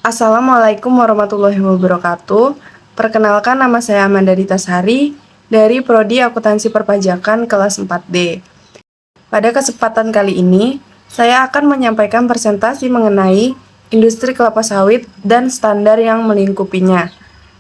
Assalamualaikum warahmatullahi wabarakatuh. Perkenalkan, nama saya Amanda Dita Sari dari Prodi Akuntansi Perpajakan kelas 4D. Pada kesempatan kali ini, saya akan menyampaikan presentasi mengenai industri kelapa sawit dan standar yang melingkupinya.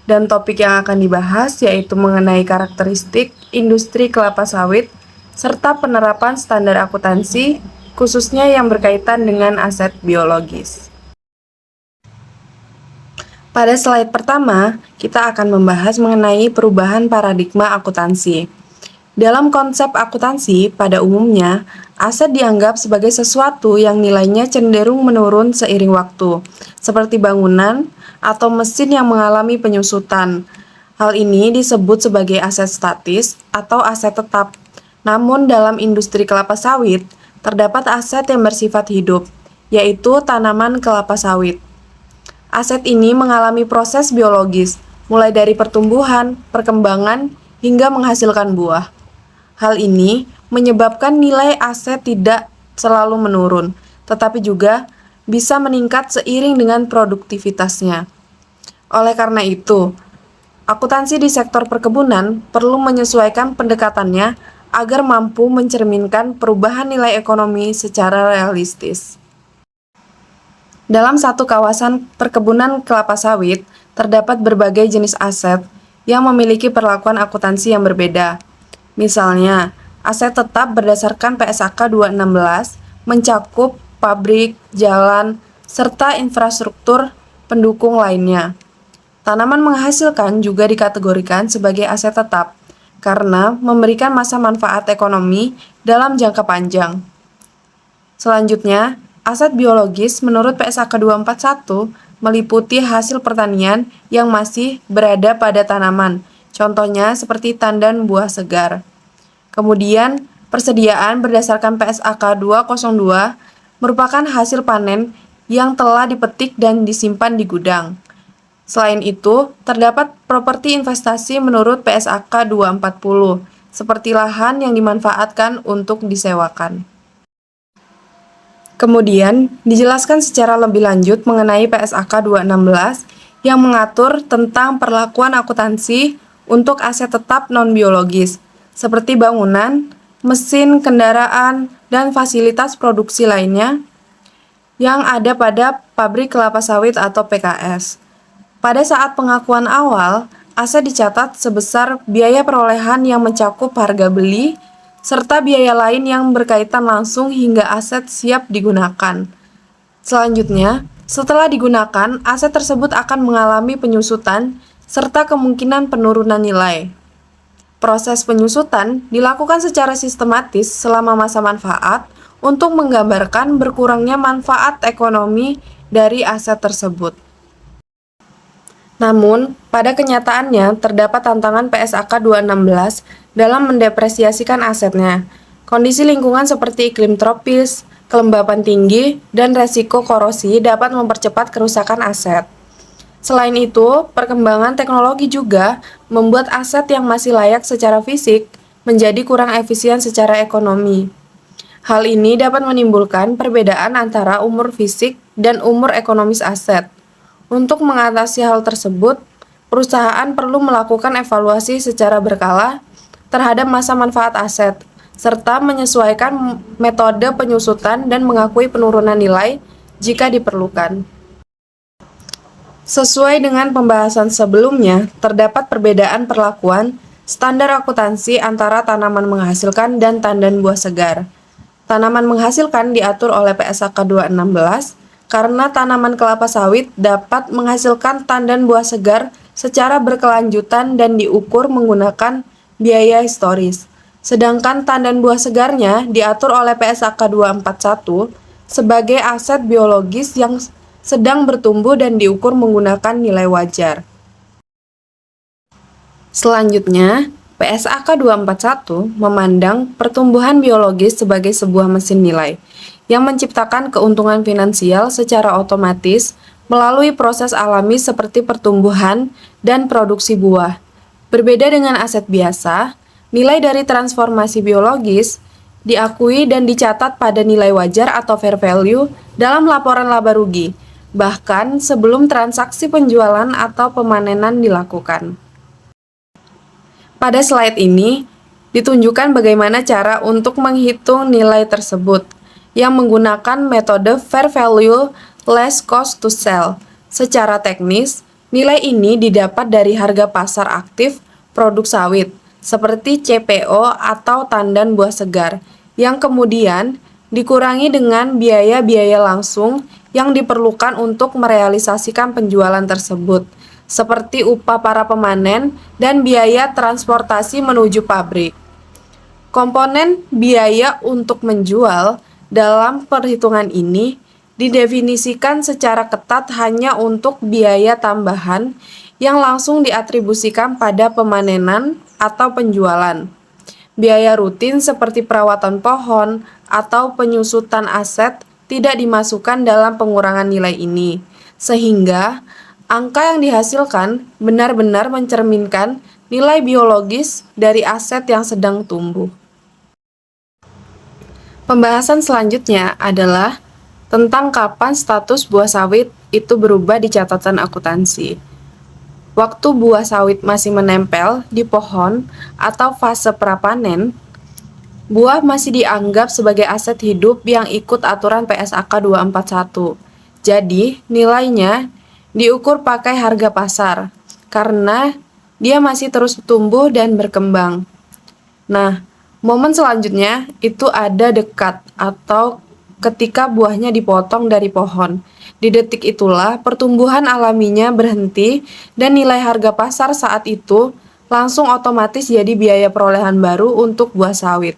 Dan topik yang akan dibahas yaitu mengenai karakteristik industri kelapa sawit serta penerapan standar akuntansi, khususnya yang berkaitan dengan aset biologis. Pada slide pertama, kita akan membahas mengenai perubahan paradigma akuntansi. Dalam konsep akuntansi, pada umumnya, aset dianggap sebagai sesuatu yang nilainya cenderung menurun seiring waktu, seperti bangunan atau mesin yang mengalami penyusutan. Hal ini disebut sebagai aset statis atau aset tetap. Namun dalam industri kelapa sawit, terdapat aset yang bersifat hidup, yaitu tanaman kelapa sawit. Aset ini mengalami proses biologis, mulai dari pertumbuhan, perkembangan, hingga menghasilkan buah. Hal ini menyebabkan nilai aset tidak selalu menurun, tetapi juga bisa meningkat seiring dengan produktivitasnya. Oleh karena itu, akuntansi di sektor perkebunan perlu menyesuaikan pendekatannya agar mampu mencerminkan perubahan nilai ekonomi secara realistis. Dalam satu kawasan perkebunan kelapa sawit, terdapat berbagai jenis aset yang memiliki perlakuan akuntansi yang berbeda. Misalnya, aset tetap berdasarkan PSAK 216 mencakup pabrik, jalan, serta infrastruktur pendukung lainnya. Tanaman menghasilkan juga dikategorikan sebagai aset tetap karena memberikan masa manfaat ekonomi dalam jangka panjang. Selanjutnya, aset biologis menurut PSAK 241 meliputi hasil pertanian yang masih berada pada tanaman, contohnya seperti tandan buah segar. Kemudian, persediaan berdasarkan PSAK 202 merupakan hasil panen yang telah dipetik dan disimpan di gudang. Selain itu, terdapat properti investasi menurut PSAK 240, seperti lahan yang dimanfaatkan untuk disewakan. Kemudian, dijelaskan secara lebih lanjut mengenai PSAK 216 yang mengatur tentang perlakuan akuntansi untuk aset tetap non-biologis, seperti bangunan, mesin, kendaraan, dan fasilitas produksi lainnya yang ada pada pabrik kelapa sawit atau PKS. Pada saat pengakuan awal, aset dicatat sebesar biaya perolehan yang mencakup harga beli, serta biaya lain yang berkaitan langsung hingga aset siap digunakan. Selanjutnya, setelah digunakan, aset tersebut akan mengalami penyusutan serta kemungkinan penurunan nilai. Proses penyusutan dilakukan secara sistematis selama masa manfaat untuk menggambarkan berkurangnya manfaat ekonomi dari aset tersebut. Namun, pada kenyataannya terdapat tantangan PSAK 216 dalam mendepresiasikan asetnya. Kondisi lingkungan seperti iklim tropis, kelembapan tinggi, dan resiko korosi dapat mempercepat kerusakan aset. Selain itu, perkembangan teknologi juga membuat aset yang masih layak secara fisik menjadi kurang efisien secara ekonomi. Hal ini dapat menimbulkan perbedaan antara umur fisik dan umur ekonomis aset. Untuk mengatasi hal tersebut, perusahaan perlu melakukan evaluasi secara berkala terhadap masa manfaat aset, serta menyesuaikan metode penyusutan dan mengakui penurunan nilai jika diperlukan. Sesuai dengan pembahasan sebelumnya, terdapat perbedaan perlakuan standar akuntansi antara tanaman menghasilkan dan tandan buah segar. Tanaman menghasilkan diatur oleh PSAK 216 karena tanaman kelapa sawit dapat menghasilkan tandan buah segar secara berkelanjutan dan diukur menggunakan biaya historis. Sedangkan tandan buah segarnya diatur oleh PSAK 241 sebagai aset biologis yang sedang bertumbuh dan diukur menggunakan nilai wajar. Selanjutnya, PSAK 241 memandang pertumbuhan biologis sebagai sebuah mesin nilai yang menciptakan keuntungan finansial secara otomatis melalui proses alami seperti pertumbuhan dan produksi buah. Berbeda dengan aset biasa, nilai dari transformasi biologis diakui dan dicatat pada nilai wajar atau fair value dalam laporan laba rugi. bahkan sebelum transaksi penjualan atau pemanenan dilakukan. Pada slide ini, ditunjukkan bagaimana cara untuk menghitung nilai tersebut yang menggunakan metode fair value less cost to sell. Secara teknis, nilai ini didapat dari harga pasar aktif produk sawit, seperti CPO atau tandan buah segar, yang kemudian dikurangi dengan biaya-biaya langsung yang diperlukan untuk merealisasikan penjualan tersebut, seperti upah para pemanen dan biaya transportasi menuju pabrik. Komponen biaya untuk menjual dalam perhitungan ini didefinisikan secara ketat hanya untuk biaya tambahan yang langsung diatribusikan pada pemanenan atau penjualan. Biaya rutin seperti perawatan pohon atau penyusutan aset tidak dimasukkan dalam pengurangan nilai ini, sehingga angka yang dihasilkan benar-benar mencerminkan nilai biologis dari aset yang sedang tumbuh. Pembahasan selanjutnya adalah tentang kapan status buah sawit itu berubah di catatan akuntansi. Waktu buah sawit masih menempel di pohon atau fase prapanen, buah masih dianggap sebagai aset hidup yang ikut aturan PSAK 241. Jadi, nilainya diukur pakai harga pasar karena dia masih terus tumbuh dan berkembang. Nah, momen selanjutnya itu ada dekat atau ketika buahnya dipotong dari pohon. Di detik itulah pertumbuhan alaminya berhenti dan nilai harga pasar saat itu langsung otomatis jadi biaya perolehan baru untuk buah sawit.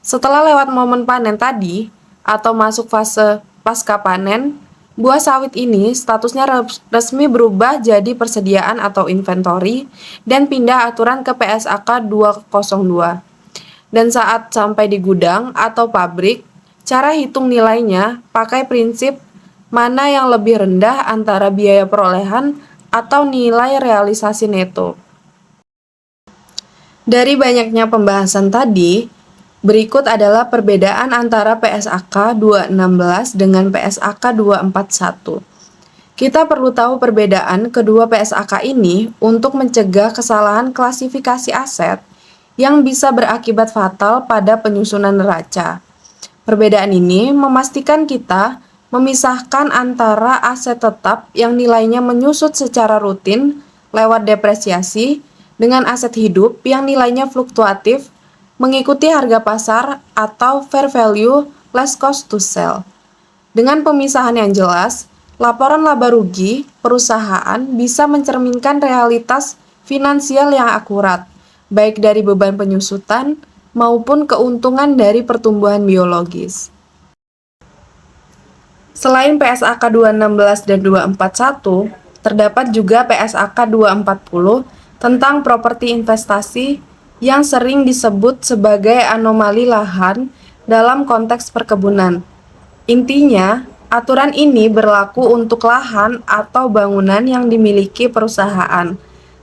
Setelah lewat momen panen tadi atau masuk fase pasca panen, buah sawit ini statusnya resmi berubah jadi persediaan atau inventory dan pindah aturan ke PSAK 202. Dan saat sampai di gudang atau pabrik, cara hitung nilainya pakai prinsip mana yang lebih rendah antara biaya perolehan atau nilai realisasi neto. Dari banyaknya pembahasan tadi, berikut adalah perbedaan antara PSAK 216 dengan PSAK 241. Kita perlu tahu perbedaan kedua PSAK ini untuk mencegah kesalahan klasifikasi aset yang bisa berakibat fatal pada penyusunan neraca. Perbedaan ini memastikan kita memisahkan antara aset tetap yang nilainya menyusut secara rutin lewat depresiasi dengan aset hidup yang nilainya fluktuatif mengikuti harga pasar atau fair value less cost to sell. Dengan pemisahan yang jelas, laporan laba rugi perusahaan bisa mencerminkan realitas finansial yang akurat, baik dari beban penyusutan maupun keuntungan dari pertumbuhan biologis. Selain PSAK 216 dan 241, terdapat juga PSAK 240 tentang properti investasi yang sering disebut sebagai anomali lahan dalam konteks perkebunan. Intinya, aturan ini berlaku untuk lahan atau bangunan yang dimiliki perusahaan,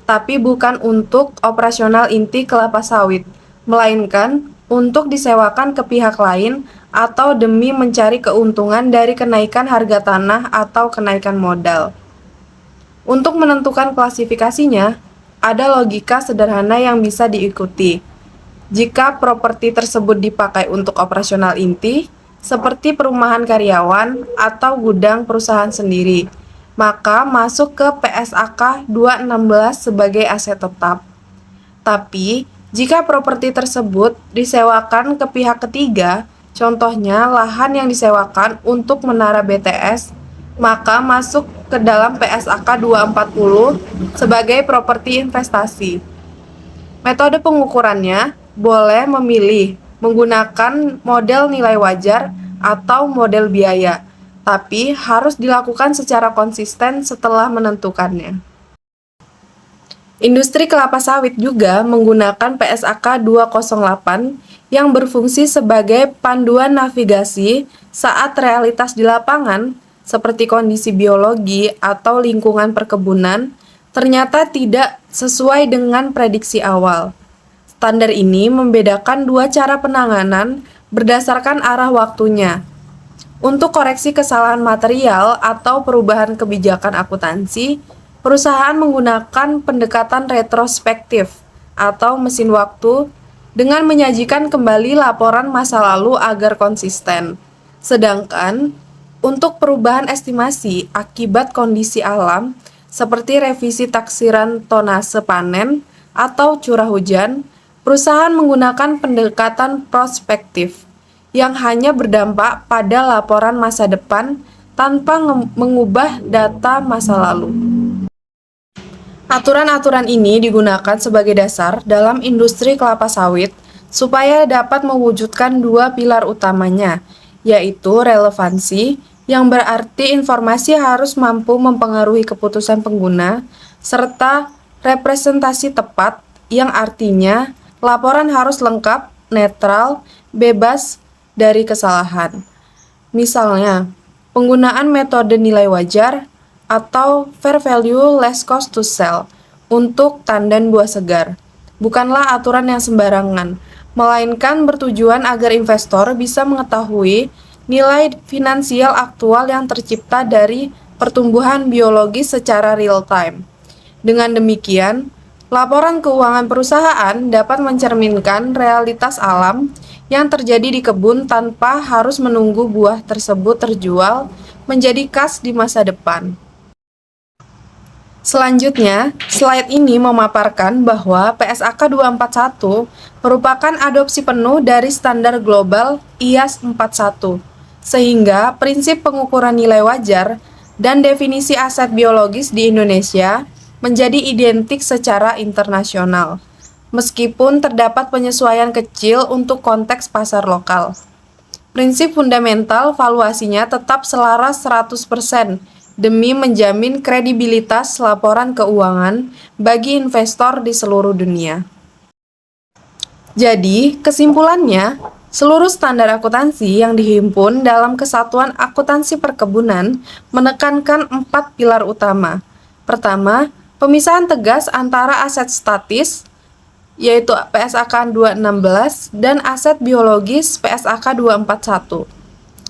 tapi bukan untuk operasional inti kelapa sawit, melainkan untuk disewakan ke pihak lain atau demi mencari keuntungan dari kenaikan harga tanah atau kenaikan modal. Untuk menentukan klasifikasinya, ada logika sederhana yang bisa diikuti. Jika properti tersebut dipakai untuk operasional inti, seperti perumahan karyawan atau gudang perusahaan sendiri, maka masuk ke PSAK 216 sebagai aset tetap. Tapi, jika properti tersebut disewakan ke pihak ketiga, contohnya lahan yang disewakan untuk menara BTS, maka masuk ke dalam PSAK 240 sebagai properti investasi. Metode pengukurannya boleh memilih menggunakan model nilai wajar atau model biaya, tapi harus dilakukan secara konsisten setelah menentukannya. Industri kelapa sawit juga menggunakan PSAK 208 yang berfungsi sebagai panduan navigasi saat realitas di lapangan, seperti kondisi biologi atau lingkungan perkebunan, ternyata tidak sesuai dengan prediksi awal. Standar ini membedakan dua cara penanganan berdasarkan arah waktunya. Untuk koreksi kesalahan material atau perubahan kebijakan akuntansi, perusahaan menggunakan pendekatan retrospektif atau mesin waktu dengan menyajikan kembali laporan masa lalu agar konsisten. Sedangkan untuk perubahan estimasi akibat kondisi alam seperti revisi taksiran tonase panen atau curah hujan, perusahaan menggunakan pendekatan prospektif yang hanya berdampak pada laporan masa depan tanpa mengubah data masa lalu. Aturan-aturan ini digunakan sebagai dasar dalam industri kelapa sawit supaya dapat mewujudkan dua pilar utamanya, yaitu relevansi, yang berarti informasi harus mampu mempengaruhi keputusan pengguna, serta representasi tepat, yang artinya laporan harus lengkap, netral, bebas dari kesalahan. Misalnya, penggunaan metode nilai wajar atau fair value less cost to sell untuk tandan buah segar bukanlah aturan yang sembarangan, melainkan bertujuan agar investor bisa mengetahui nilai finansial aktual yang tercipta dari pertumbuhan biologis secara real time. Dengan demikian, laporan keuangan perusahaan dapat mencerminkan realitas alam yang terjadi di kebun tanpa harus menunggu buah tersebut terjual menjadi kas di masa depan. Selanjutnya, slide ini memaparkan bahwa PSAK 241 merupakan adopsi penuh dari standar global IAS 41, sehingga prinsip pengukuran nilai wajar dan definisi aset biologis di Indonesia menjadi identik secara internasional, meskipun terdapat penyesuaian kecil untuk konteks pasar lokal. Prinsip fundamental valuasinya tetap selaras 100% demi menjamin kredibilitas laporan keuangan bagi investor di seluruh dunia. Jadi, kesimpulannya, seluruh standar akuntansi yang dihimpun dalam Kesatuan Akuntansi Perkebunan menekankan 4 pilar utama. Pertama, pemisahan tegas antara aset statis, yaitu PSAK 216, dan aset biologis PSAK 241.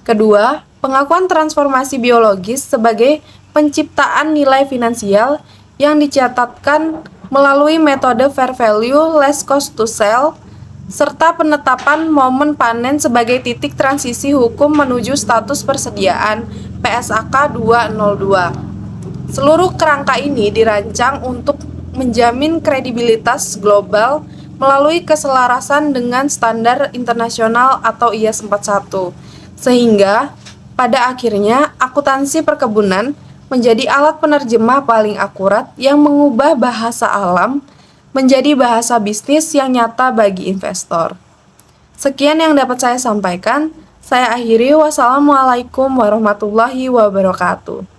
Kedua, pengakuan transformasi biologis sebagai penciptaan nilai finansial yang dicatatkan melalui metode fair value less cost to sell, serta penetapan momen panen sebagai titik transisi hukum menuju status persediaan PSAK 202. Seluruh kerangka ini dirancang untuk menjamin kredibilitas global melalui keselarasan dengan standar internasional atau IAS 41, sehingga pada akhirnya akuntansi perkebunan menjadi alat penerjemah paling akurat yang mengubah bahasa alam menjadi bahasa bisnis yang nyata bagi investor. Sekian yang dapat saya sampaikan. Saya akhiri. Wassalamualaikum warahmatullahi wabarakatuh.